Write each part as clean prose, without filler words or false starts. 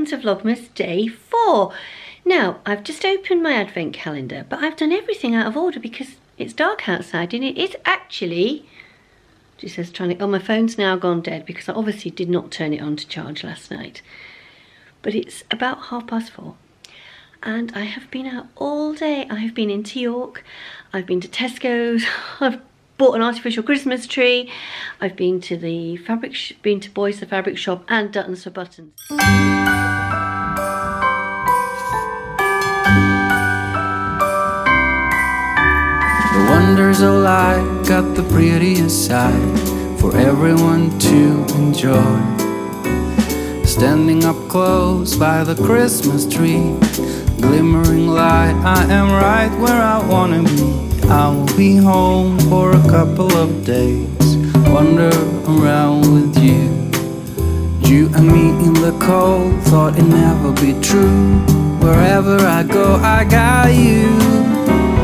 welcome to Vlogmas day 4. Now, I've just opened my advent calendar, but I've done everything out of order because it's dark outside and it is actually, it says oh, my phone's now gone dead because I obviously did not turn it on to charge last night. But it's about 4:30 and I have been out all day. I have been into York, I've been to Tesco's, I've bought an artificial Christmas tree, I've been to the Boys the fabric shop and Duttons for buttons. The wonders of life got the prettiest side for everyone to enjoy. Standing up close by the Christmas tree, glimmering light, I am right where I wanna be. I will be home for a couple of days, wander around with you. You and me in the cold, thought it'd never be true. Wherever I go, I got you.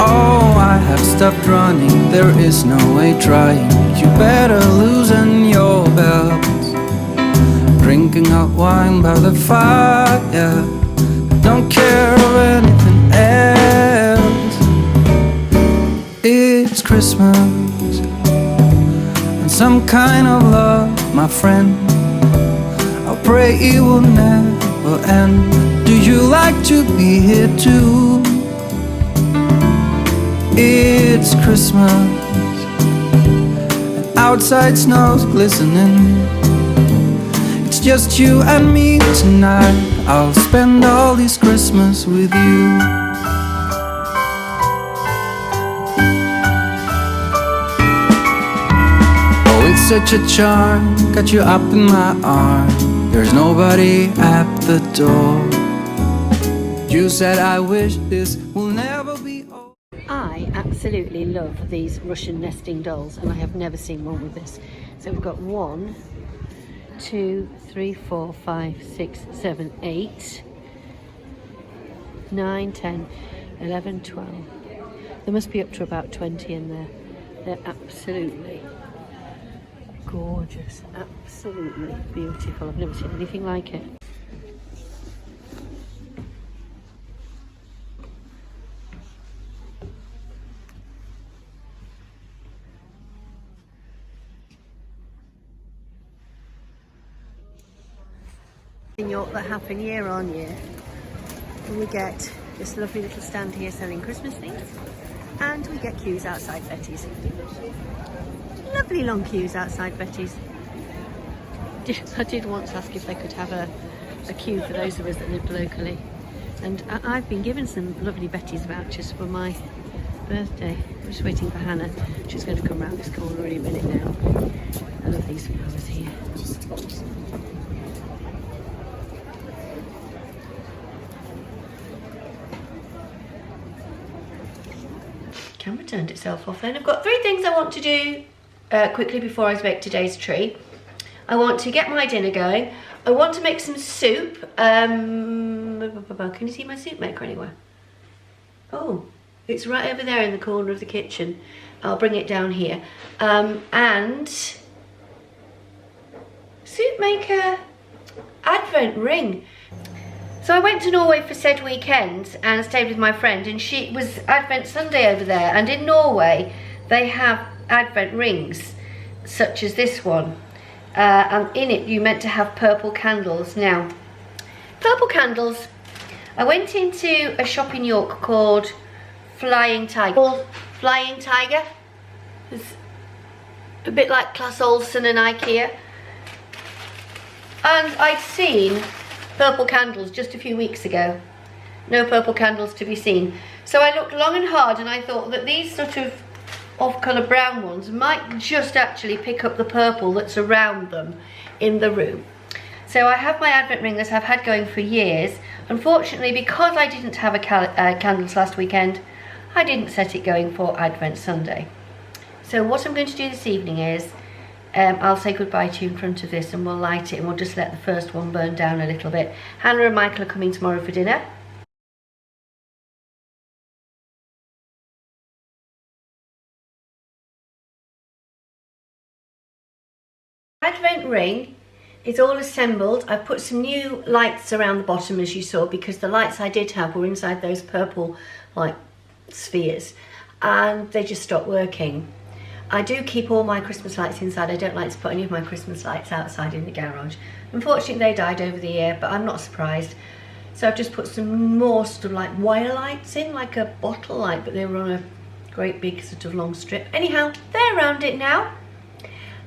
Oh, I have stopped running, there is no way trying. You better loosen your belt. Drinking hot wine by the fire, don't care of anything else. It's Christmas and some kind of love, my friend. I pray it will never end. Do you like to be here too? It's Christmas and outside snow's glistening. It's just you and me tonight. I'll spend all this Christmas with you. Oh, it's such a charm, got you up in my arm. There's nobody at the door. You said I wish this will never be over. I absolutely love these Russian nesting dolls and I have never seen one with this. So we've got 1, 2, 3, 4, 5, 6, 7, 8, 9, 10, 11, 12. There must be up to about 20 in there. They're absolutely gorgeous, absolutely beautiful. I've never seen anything like it. In York that happen year on year, and we get this lovely little stand here selling Christmas things, and we get queues outside Betty's. Lovely long queues outside Betty's. I did once ask if they could have a queue for those of us that lived locally, and I've been given some lovely Betty's vouchers for my birthday. I'm just waiting for Hannah. She's going to come round this corner any minute now. I love these flowers here. Camera turned itself off then. I've got 3 things I want to do quickly before I make today's tree. I want to get my dinner going. I want to make some soup. Can you see my soup maker anywhere? Oh, it's right over there in the corner of the kitchen. I'll bring it down here. And soup maker advent ring. So I went to Norway for said weekend and stayed with my friend, and it was Advent Sunday over there, and in Norway they have Advent rings such as this one, and in it you meant to have purple candles. Now, purple candles, I went into a shop in York called Flying Tiger. It's a bit like Claes Olsen and IKEA, and I'd seen purple candles just a few weeks ago. No purple candles to be seen. So I looked long and hard and I thought that these sort of off-colour brown ones might just actually pick up the purple that's around them in the room. So I have my advent ring that I've had going for years. Unfortunately, because I didn't have candles last weekend, I didn't set it going for Advent Sunday. So what I'm going to do this evening is I'll say goodbye to you in front of this and we'll light it and we'll just let the first one burn down a little bit. Hannah and Michael are coming tomorrow for dinner. Advent ring It's all assembled. I've put some new lights around the bottom, as you saw, because the lights I did have were inside those purple like spheres and they just stopped working. I do keep all my Christmas lights inside. I don't like to put any of my Christmas lights outside in the garage. Unfortunately, they died over the year, but I'm not surprised. So I've just put some more sort of like wire lights in, like a bottle light, but they were on a great big sort of long strip. Anyhow, they're around it now,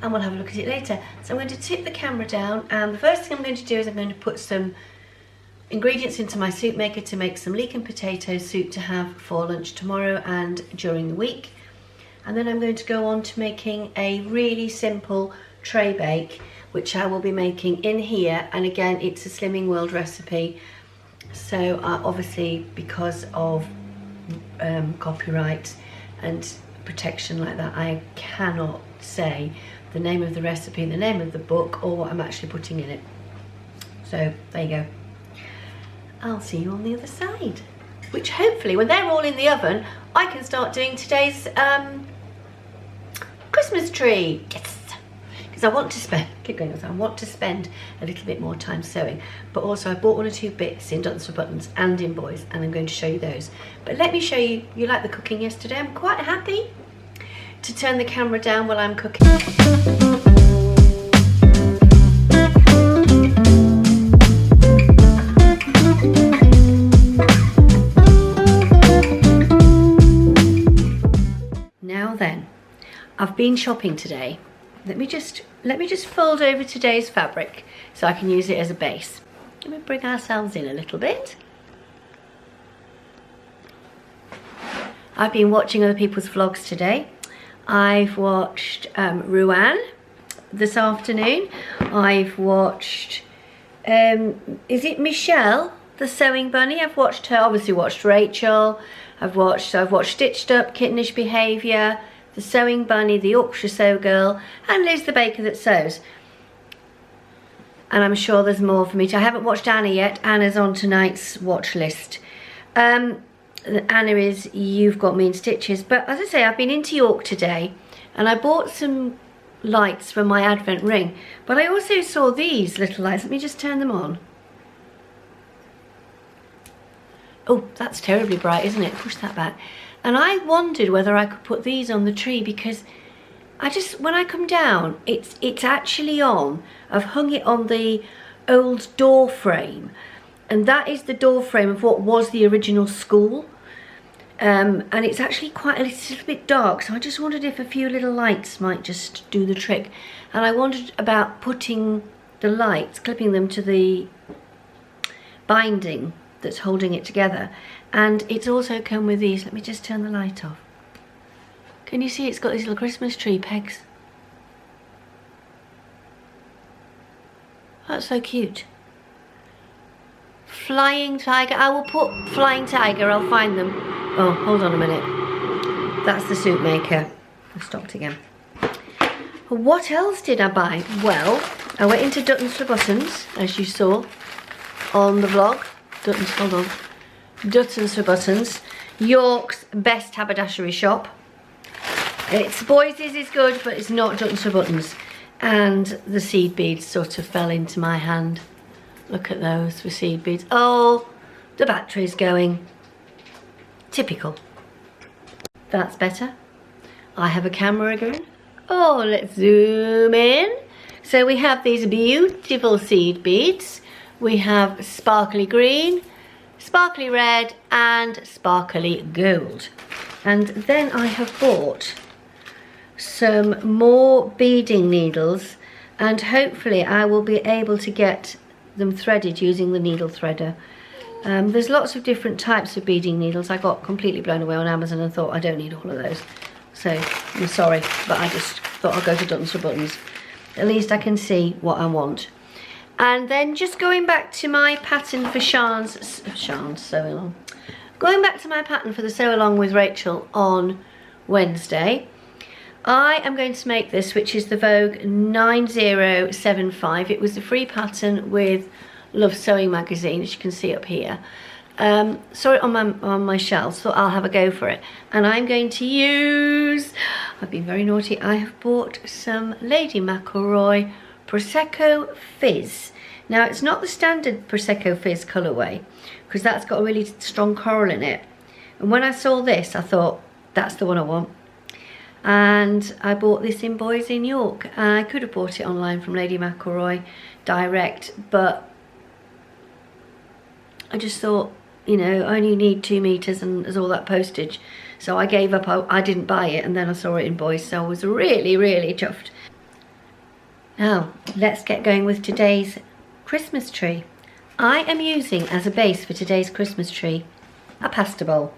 and we'll have a look at it later. So I'm going to tip the camera down, and the first thing I'm going to do is I'm going to put some ingredients into my soup maker to make some leek and potato soup to have for lunch tomorrow and during the week. And then I'm going to go on to making a really simple tray bake, which I will be making in here. And again, it's a Slimming World recipe. So obviously, because of copyright and protection like that, I cannot say the name of the recipe, the name of the book, or what I'm actually putting in it. So there you go. I'll see you on the other side, which hopefully when they're all in the oven, I can start doing today's Christmas tree. Yes, because I want to spend, keep going, I want to spend a little bit more time sewing, but also I bought 1 or 2 bits in Duttons for Buttons and in Boys, and I'm going to show you those. But let me show you, you liked the cooking yesterday. I'm quite happy to turn the camera down while I'm cooking. Now then, I've been shopping today. Let me just fold over today's fabric so I can use it as a base. Let me bring ourselves in a little bit. I've been watching other people's vlogs today. I've watched Ruan this afternoon. I've watched, is it Michelle, the sewing bunny? I've watched her, obviously watched Rachel. I've watched Stitched Up, Kittenish Behaviour, the Sewing Bunny, the Yorkshire Sew Girl, and Liz the Baker That Sews. And I'm sure there's more for me to. I haven't watched Anna yet. Anna's on tonight's watch list. Anna is You've Got Me in Stitches. But as I say, I've been into York today, and I bought some lights for my Advent ring. But I also saw these little lights. Let me just turn them on. Oh, that's terribly bright, isn't it? Push that back. And I wondered whether I could put these on the tree, because when I come down, it's actually on. I've hung it on the old door frame, and that is the door frame of what was the original school. And it's actually quite a little bit dark, so I just wondered if a few little lights might just do the trick. And I wondered about putting the lights, clipping them to the binding that's holding it together. And it's also come with these. Let me just turn the light off. Can you see it's got these little Christmas tree pegs? That's so cute. Flying tiger. I will put flying tiger. I'll find them. Oh, hold on a minute. That's the soup maker. I stopped again. What else did I buy? Well, I went into Duttons for Buttons, as you saw on the vlog. Duttons, hold on. Duttons for Buttons, York's best haberdashery shop. It's Boys' is good, but it's not Duttons for Buttons. And the seed beads sort of fell into my hand. Look at those for seed beads. Oh, the battery's going. Typical. That's better. I have a camera again. Oh, let's zoom in. So we have these beautiful seed beads. We have sparkly green, sparkly red, and sparkly gold. And then I have bought some more beading needles, and hopefully I will be able to get them threaded using the needle threader. There's lots of different types of beading needles. I got completely blown away on Amazon and thought I don't need all of those. So I'm sorry, but I just thought I'll go to Duttons for Buttons. At least I can see what I want. And then just going back to my pattern for Sian's sew along. Going back to my pattern for the sew along with Rachel on Wednesday. I am going to make this, which is the Vogue 9075. It was the free pattern with Love Sewing magazine, as you can see up here. Saw it on my shelves, thought I'll have a go for it. And I'm going to use, I've been very naughty, I have bought some Lady McElroy Prosecco Fizz. Now it's not the standard Prosecco Fizz colourway, because that's got a really strong coral in it. And when I saw this, I thought, that's the one I want. And I bought this in Boys in York. I could have bought it online from Lady McElroy direct, but I just thought, you know, I only need 2 meters and there's all that postage. So I gave up, I didn't buy it, and then I saw it in Boys, so I was really, really chuffed. Now, let's get going with today's Christmas tree. I am using as a base for today's Christmas tree a pasta bowl.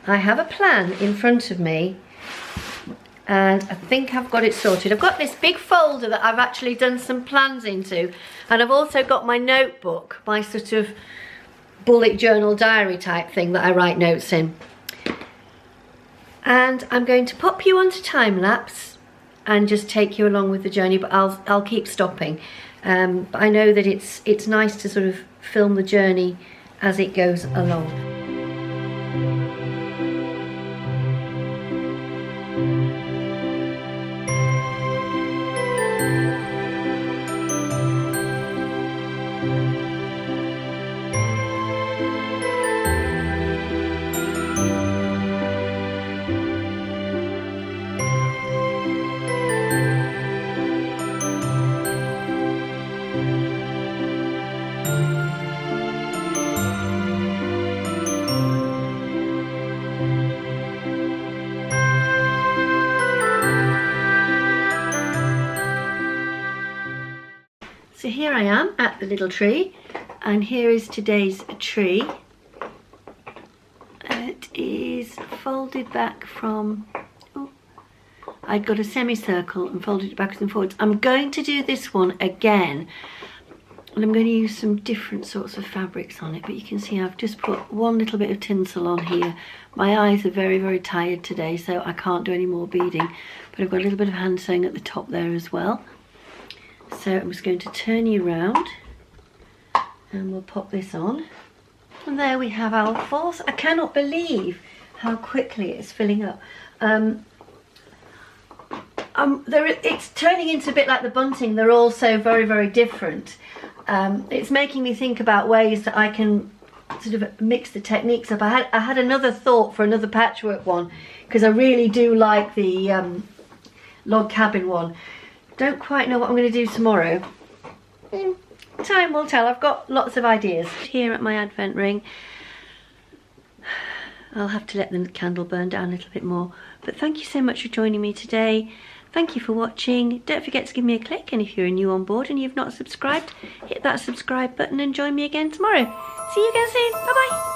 I have a plan in front of me, and I think I've got it sorted. I've got this big folder that I've actually done some plans into, and I've also got my notebook, my sort of bullet journal diary type thing that I write notes in. And I'm going to pop you onto time lapse and just take you along with the journey, but I'll keep stopping. But I know that it's nice to sort of film the journey as it goes along. So here I am at the little tree, and here is today's tree. It is folded back from, I'd got a semicircle and folded it backwards and forwards. I'm going to do this one again, and I'm going to use some different sorts of fabrics on it, but you can see I've just put one little bit of tinsel on here. My eyes are very, very tired today, so I can't do any more beading, but I've got a little bit of hand sewing at the top there as well. So I'm just going to turn you round, and we'll pop this on. And there we have our false. I cannot believe how quickly it's filling up. It's turning into a bit like the bunting. They're all so very, very different. It's making me think about ways that I can sort of mix the techniques up. I had another thought for another patchwork one, because I really do like the log cabin one. Don't quite know what I'm going to do tomorrow. Time will tell. I've got lots of ideas. Here at my advent ring, I'll have to let the candle burn down a little bit more. But thank you so much for joining me today. Thank you for watching. Don't forget to give me a click, and if you're new on board and you've not subscribed, hit that subscribe button and join me again tomorrow. See you again soon. Bye bye.